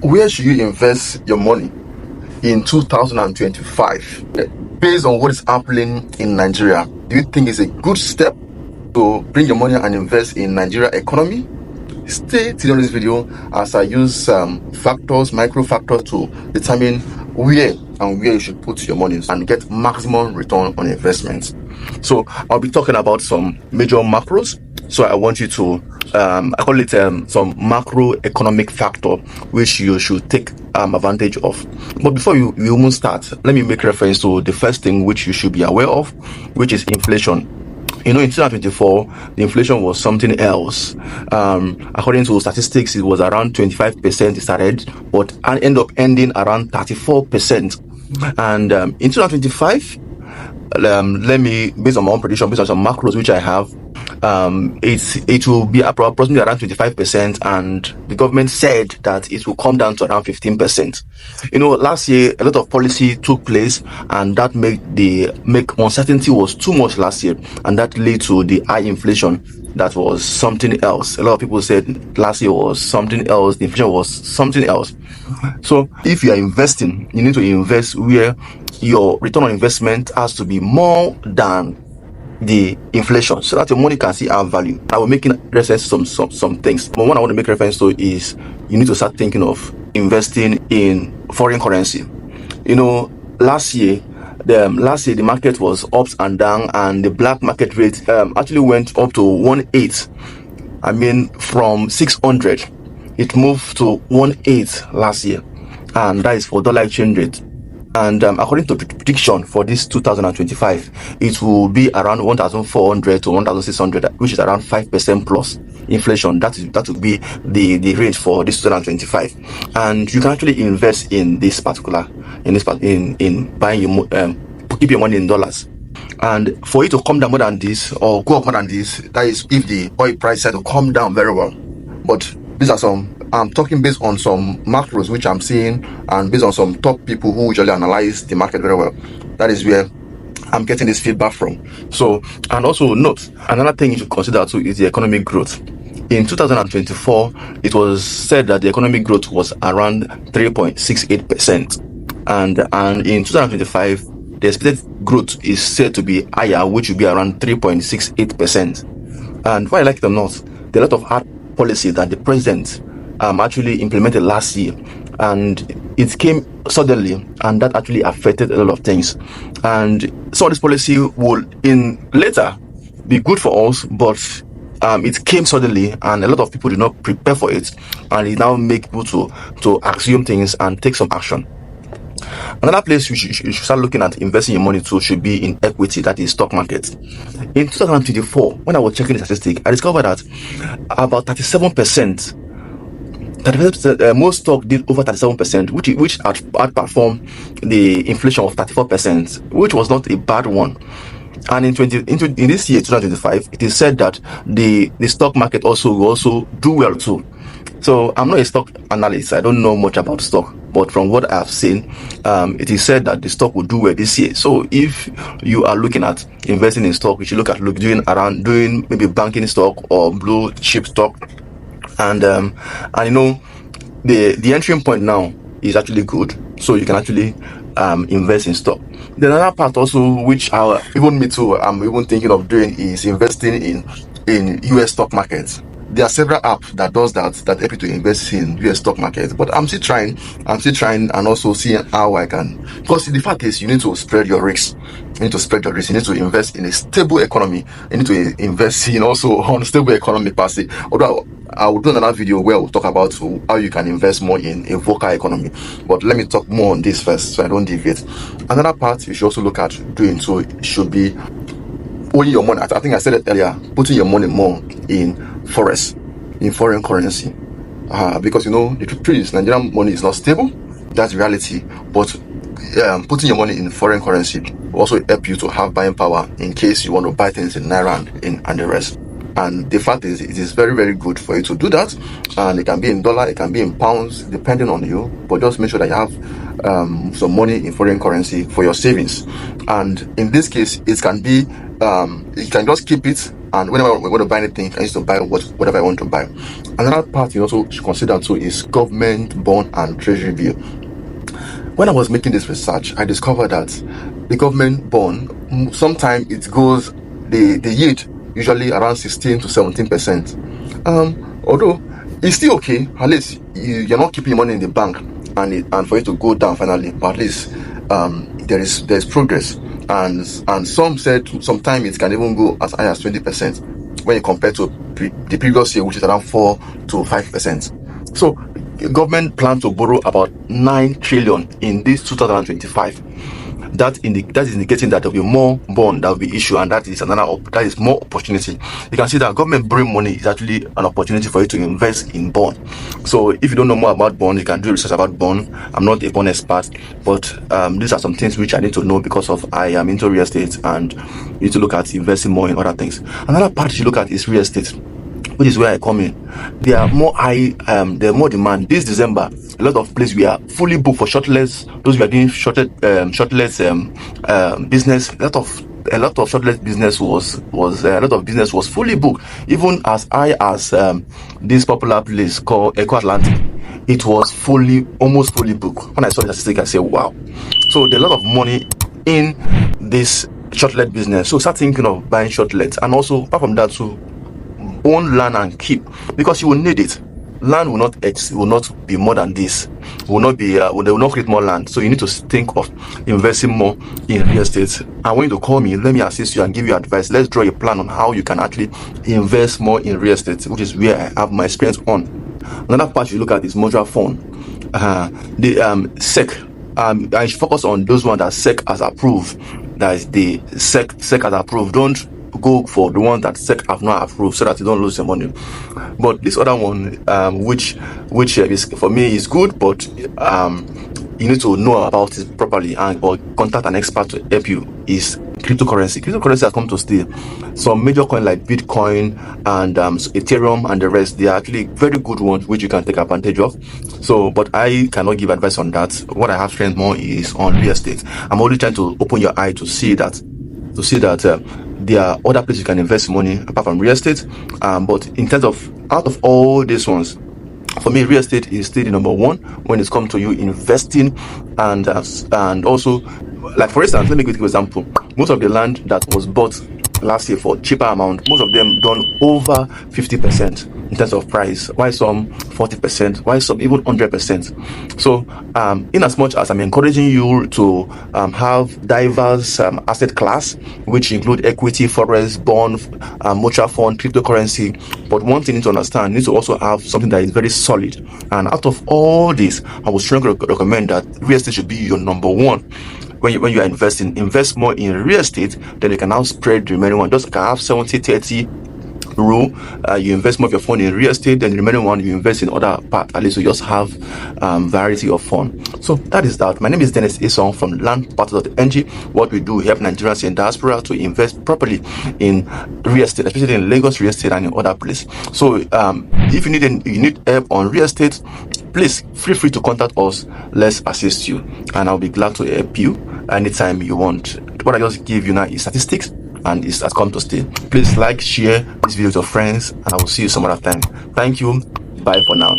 Where should you invest your money in 2025? Based on what is happening in Nigeria, do you think it's a good step to bring your money and invest in Nigeria economy? Stay till the end of this video as I use micro factors to determine where you should put your money and get maximum return on investment. So I'll be talking about some major macros. So I want you to I call it some macroeconomic factor which you should take advantage of. But before you even start, let me make reference to the first thing which you should be aware of, which is inflation. In 2024, the inflation was something else. According to statistics, it was around 25% it started, but ending around 34%. And in 2025, based on my own prediction, based on some macros which I have, it will be approximately around 25%, and the government said that it will come down to around 15%. Last year a lot of policy took place, and that make uncertainty was too much last year, and that led to the high inflation. That was something else. A lot of people said last year was something else, the inflation was something else. So if you are investing, you need to invest where your return on investment has to be more than the inflation, so that your money can see our value. I will make reference to some things, but one I want to make reference to is you need to start thinking of investing in foreign currency. Last year the market was ups and down, and the black market rate actually went up to 1.8. From 600 it moved to 1.8 last year, and that is for dollar exchange rate. And according to prediction for this 2025, it will be around 1,400 to 1,600, which is around 5% plus inflation. That will be the range for this 2025. And you can actually invest in this particular in buying keep your money in dollars. And for it to come down more than this or go up more than this, that is if the oil price had to come down very well. But these are I'm talking based on some macros which I'm seeing, and based on some top people who usually analyze the market very well. That is where I'm getting this feedback from. So, and also note, another thing you should consider too is the economic growth. In 2024, it was said that the economic growth was around 3.68%. And in 2025, the expected growth is said to be higher, which will be around 3.68%. And why I like it or not, there are a lot of hard policy that the president actually implemented last year, and it came suddenly, and that actually affected a lot of things. And some of this policy will later be good for us, but it came suddenly, and a lot of people did not prepare for it, and it now make people to assume things and take some action. Another place you should start looking at investing your money to should be in equity, that is stock market. In 2024, when I was checking the statistic, I discovered that about 37%, most stock did over 37%, which outperformed the inflation of 34%, which was not a bad one. And in this year 2025, it is said that the stock market will also do well too. So I'm not a stock analyst, I don't know much about stock, but from what I've seen, it is said that the stock will do well this year. So if you are looking at investing in stock, you should look at doing maybe banking stock or blue chip stock. And the entry point now is actually good, so you can actually invest in stock. The another part also, which I'm even thinking of doing, is investing in US stock markets. There are several apps that does that help you to invest in US stock market, but I'm still trying and also seeing how I can, because the fact is you need to spread your risks. You need to invest in a stable economy. You need to invest in also unstable economy per se. Although I will do another video where we'll talk about how you can invest more in a volatile economy, but let me talk more on this first so I don't deviate. Another part you should also look at doing so should be owning your money. I think I said it earlier, putting your money more in forex, in foreign currency, because the truth is Nigerian money is not stable. That's reality. But putting your money in foreign currency will also help you to have buying power in case you want to buy things in naira and the rest. And the fact is, it is very, very good for you to do that. And it can be in dollar, it can be in pounds, depending on you. But just make sure that you have some money in foreign currency for your savings. And in this case, it can be, you can just keep it And whenever I want to buy anything, I used to buy whatever I want to buy. Another part you also should consider too is government bond and treasury bill. When I was making this research, I discovered that the government bond, sometimes it goes, the yield usually around 16 to 17%. Although it's still okay, at least you're not keeping your money in the bank and for it to go down finally, but at least there's progress. And some said sometimes it can even go as high as 20% when you compare to the previous year, which is around 4 to 5%. So government plans to borrow about 9 trillion in this 2025. That is indicating that there will be more bond that will be issued, and that is more opportunity. You can see that government borrowing money is actually an opportunity for you to invest in bond. So if you don't know more about bond, you can do research about bond. I'm not a bond expert, but these are some things which I need to know because of I am into real estate, and you need to look at investing more in other things. Another part you look at is real estate, which is where I come in. There are more demand. This December, a lot of places we are fully booked for shortlets. Those we are doing shortlets business. A lot of shortlets business was fully booked. Even as high as this popular place called Eco Atlantic, it was almost fully booked. When I saw the statistic, I said, wow. So there's a lot of money in this shortlet business. So start thinking of buying shortlets, and also apart from that too, own land and keep, because you will need it. Land will not be more than this. They will not create more land. So you need to think of investing more in real estate. And when you call me, let me assist you and give you advice. Let's draw a plan on how you can actually invest more in real estate, which is where I have my experience on. Another part you look at is mutual fund. The SEC. I should focus on those ones that SEC has approved. That is the SEC has approved. Don't go for the one that SEC have not approved, so that you don't lose your money. But this other one, which is for me is good, but you need to know about it properly or contact an expert to help you, is cryptocurrency. Cryptocurrency has come to stay. Some major coins like Bitcoin and Ethereum and the rest, they are actually very good ones which you can take advantage of. So, but I cannot give advice on that. What I have strength more is on real estate. I'm only trying to open your eye to see that there are other places you can invest money apart from real estate. But in terms of out of all these ones, for me, real estate is still the number one when it comes to you investing, and also, like for instance, let me give you an example. Most of the land that was bought last year for cheaper amount, most of them done over 50% in terms of price. Why some 40%? Why some even 100%? So, in as much as I'm encouraging you to have diverse asset class, which include equity, forex, bond, mutual fund, cryptocurrency, but one thing you need to understand, you need to also have something that is very solid. And out of all this, I would strongly recommend that real estate should be your number one. When you are investing, invest more in real estate, then you can now spread the remaining one. Just like I have 70-30 rule. You invest more of your fund in real estate, then the remaining one you invest in other part. At least you just have variety of fund. So that is that. My name is Dennis Isong from landpartners.ng. What we do, we help Nigerians in diaspora to invest properly in real estate, especially in Lagos real estate and in other places. So if you need help on real estate, please feel free to contact us. Let's assist you, and I'll be glad to help you anytime you want. What I just give you now is statistics, and it has come to stay. Please like, share this video with your friends, and I will see you some other time. Thank you. Bye for now.